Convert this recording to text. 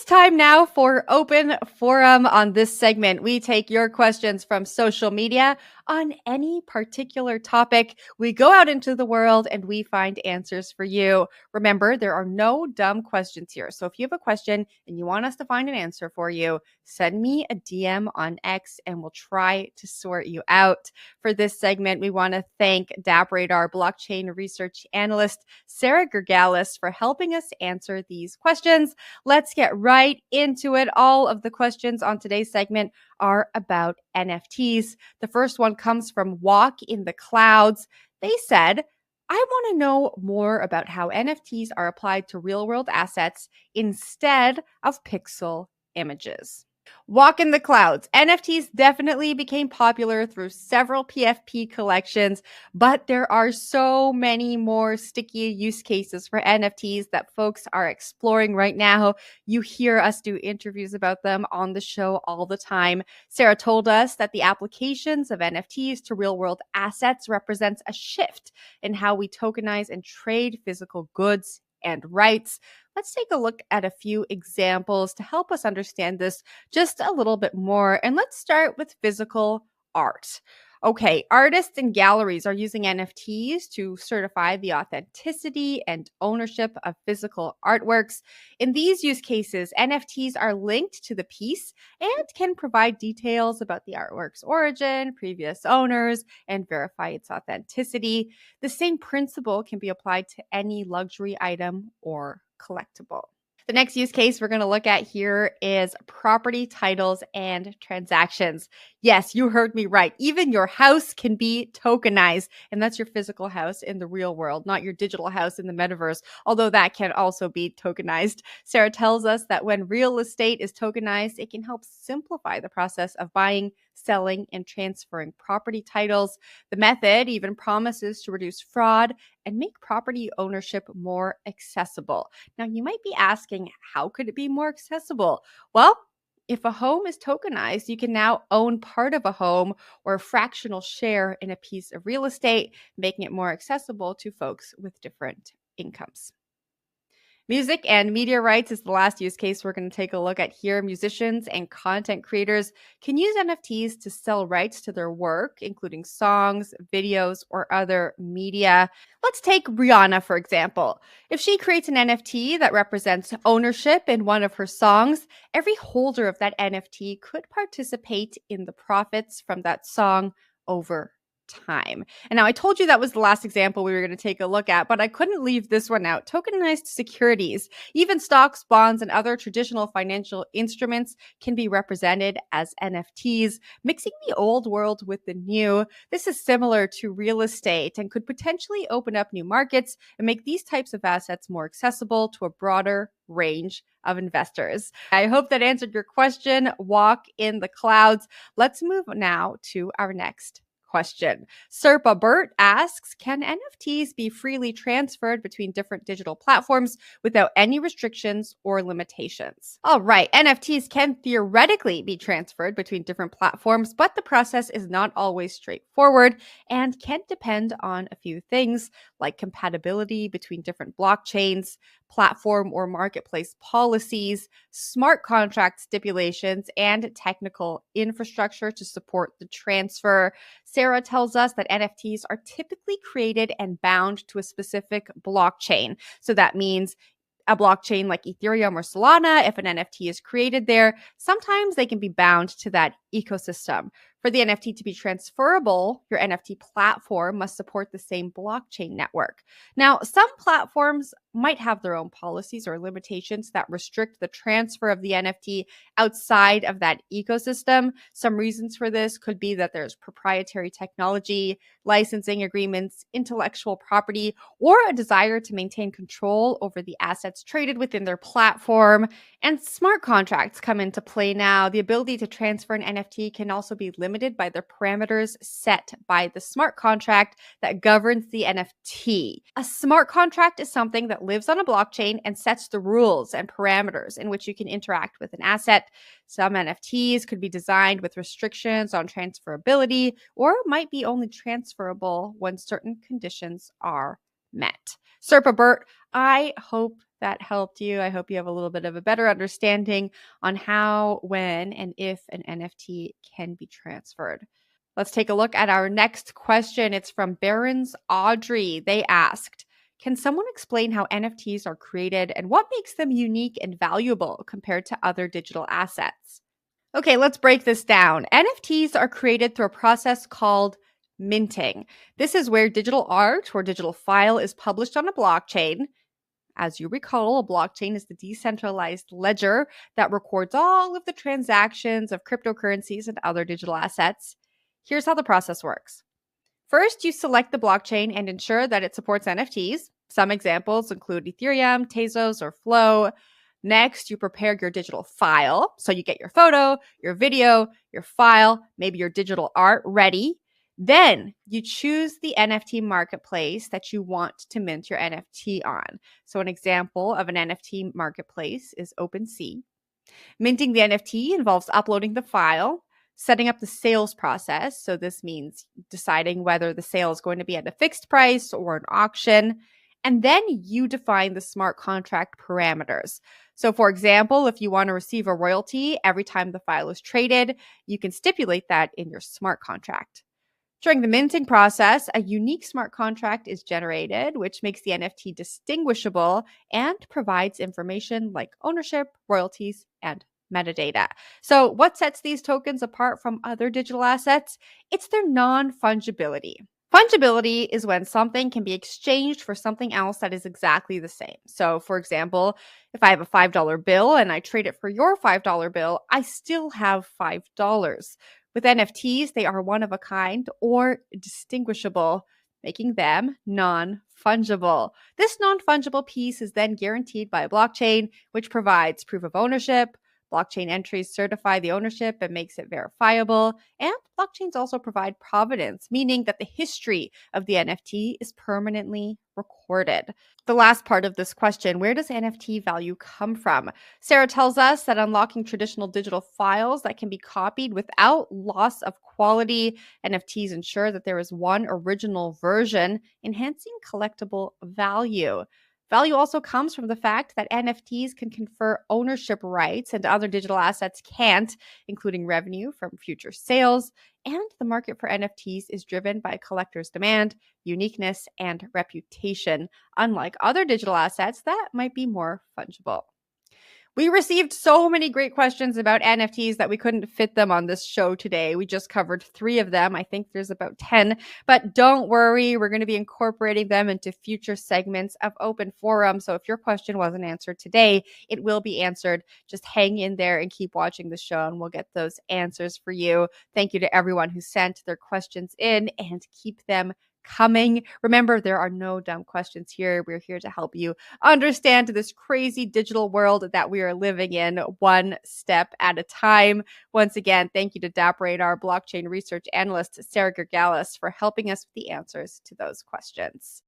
It's time now for Open Forum. On this segment, we take your questions from social media on any particular topic. We go out into the world and we find answers for you. Remember, there are no dumb questions here. So if you have a question and you want us to find an answer for you, send me a DM on X and we'll try to sort you out. For this segment, we want to thank DappRadar blockchain research analyst Sarah Gergalis for helping us answer these questions. Let's get right into it. All of the questions on today's segment are about NFTs. The first one comes from Walk in the Clouds. They said, I want to know more about how NFTs are applied to real-world assets instead of pixel images. Walk in the Clouds. NFTs definitely became popular through several PFP collections, but there are so many more sticky use cases for NFTs that folks are exploring right now. You hear us do interviews about them on the show all the time. Sarah told us that the applications of NFTs to real-world assets represents a shift in how we tokenize and trade physical goods and rights. Let's take a look at a few examples to help us understand this just a little bit more. And let's start with physical art. Okay, artists and galleries are using NFTs to certify the authenticity and ownership of physical artworks. In these use cases, NFTs are linked to the piece and can provide details about the artwork's origin, previous owners, and verify its authenticity. The same principle can be applied to any luxury item or collectible. The next use case we're going to look at here is property titles and transactions. Yes, you heard me right. Even your house can be tokenized, and that's your physical house in the real world, not your digital house in the metaverse, although that can also be tokenized. Sarah tells us that when real estate is tokenized, it can help simplify the process of buying, selling, and transferring property titles. The method even promises to reduce fraud and make property ownership more accessible. Now, you might be asking, how could it be more accessible? Well, if a home is tokenized, you can now own part of a home or a fractional share in a piece of real estate, making it more accessible to folks with different incomes. Music and media rights is the last use case we're going to take a look at here. Musicians and content creators can use NFTs to sell rights to their work, including songs, videos, or other media. Let's take Rihanna, for example. If she creates an NFT that represents ownership in one of her songs, every holder of that NFT could participate in the profits from that song over time. And now I told you that was the last example we were going to take a look at, but I couldn't leave this one out. Tokenized securities, even stocks, bonds, and other traditional financial instruments can be represented as NFTs, mixing the old world with the new. This is similar to real estate and could potentially open up new markets and make these types of assets more accessible to a broader range of investors. I hope that answered your question. Walk in the Clouds. Let's move now to our next question. Serpa Burt asks, can NFTs be freely transferred between different digital platforms without any restrictions or limitations? All right, NFTs can theoretically be transferred between different platforms, but the process is not always straightforward and can depend on a few things like compatibility between different blockchains, platform or marketplace policies, smart contract stipulations, and technical infrastructure to support the transfer. Sarah tells us that NFTs are typically created and bound to a specific blockchain. So that means a blockchain like Ethereum or Solana, if an NFT is created there, sometimes they can be bound to that ecosystem. For the NFT to be transferable, your NFT platform must support the same blockchain network. Now, some platforms might have their own policies or limitations that restrict the transfer of the NFT outside of that ecosystem. Some reasons for this could be that there's proprietary technology, licensing agreements, intellectual property, or a desire to maintain control over the assets traded within their platform. And smart contracts come into play now. The ability to transfer an NFT can also be limited by the parameters set by the smart contract that governs the NFT. A smart contract is something that lives on a blockchain and sets the rules and parameters in which you can interact with an asset. Some NFTs could be designed with restrictions on transferability or might be only transferable when certain conditions are met. Serpa I hope that helped you. I hope you have a little bit of a better understanding on how, when, and if an NFT can be transferred. Let's take a look at our next question. It's from Barron's Audrey. They asked, can someone explain how NFTs are created and what makes them unique and valuable compared to other digital assets? Okay, let's break this down. NFTs are created through a process called minting. This is where digital art or digital file is published on a blockchain. As you recall, a blockchain is the decentralized ledger that records all of the transactions of cryptocurrencies and other digital assets. Here's how the process works. First, you select the blockchain and ensure that it supports NFTs. Some examples include Ethereum, Tezos, or Flow. Next, you prepare your digital file. So you get your photo, your video, your file, maybe your digital art ready. Then you choose the NFT marketplace that you want to mint your NFT on. So an example of an NFT marketplace is OpenSea. Minting the NFT involves uploading the file, setting up the sales process. So this means deciding whether the sale is going to be at a fixed price or an auction. And then you define the smart contract parameters. So for example, if you want to receive a royalty every time the file is traded, you can stipulate that in your smart contract. During the minting process, a unique smart contract is generated, which makes the NFT distinguishable and provides information like ownership, royalties, and metadata. So, what sets these tokens apart from other digital assets? It's their non-fungibility. Fungibility is when something can be exchanged for something else that is exactly the same. So, for example, if I have a $5 bill and I trade it for your $5 bill, I still have $5. With NFTs, they are one of a kind or distinguishable, making them non-fungible. This non-fungible piece is then guaranteed by a blockchain, which provides proof of ownership. Blockchain entries certify the ownership and makes it verifiable. And blockchains also provide provenance, meaning that the history of the NFT is permanently recorded. The last part of this question, where does NFT value come from? Sarah tells us that unlocking traditional digital files that can be copied without loss of quality, NFTs ensure that there is one original version, enhancing collectible value. Value also comes from the fact that NFTs can confer ownership rights and other digital assets can't, including revenue from future sales. And the market for NFTs is driven by collectors' demand, uniqueness, and reputation, unlike other digital assets that might be more fungible. We received so many great questions about NFTs that we couldn't fit them on this show today. We just covered 3 of them. I think there's about 10, but don't worry. We're going to be incorporating them into future segments of Open Forum. So if your question wasn't answered today, it will be answered. Just hang in there and keep watching the show and we'll get those answers for you. Thank you to everyone who sent their questions in and keep them coming. Remember, there are no dumb questions here. We're here to help you understand this crazy digital world that we are living in one step at a time. Once again, thank you to DappRadar blockchain research analyst Sarah Gergalis for helping us with the answers to those questions.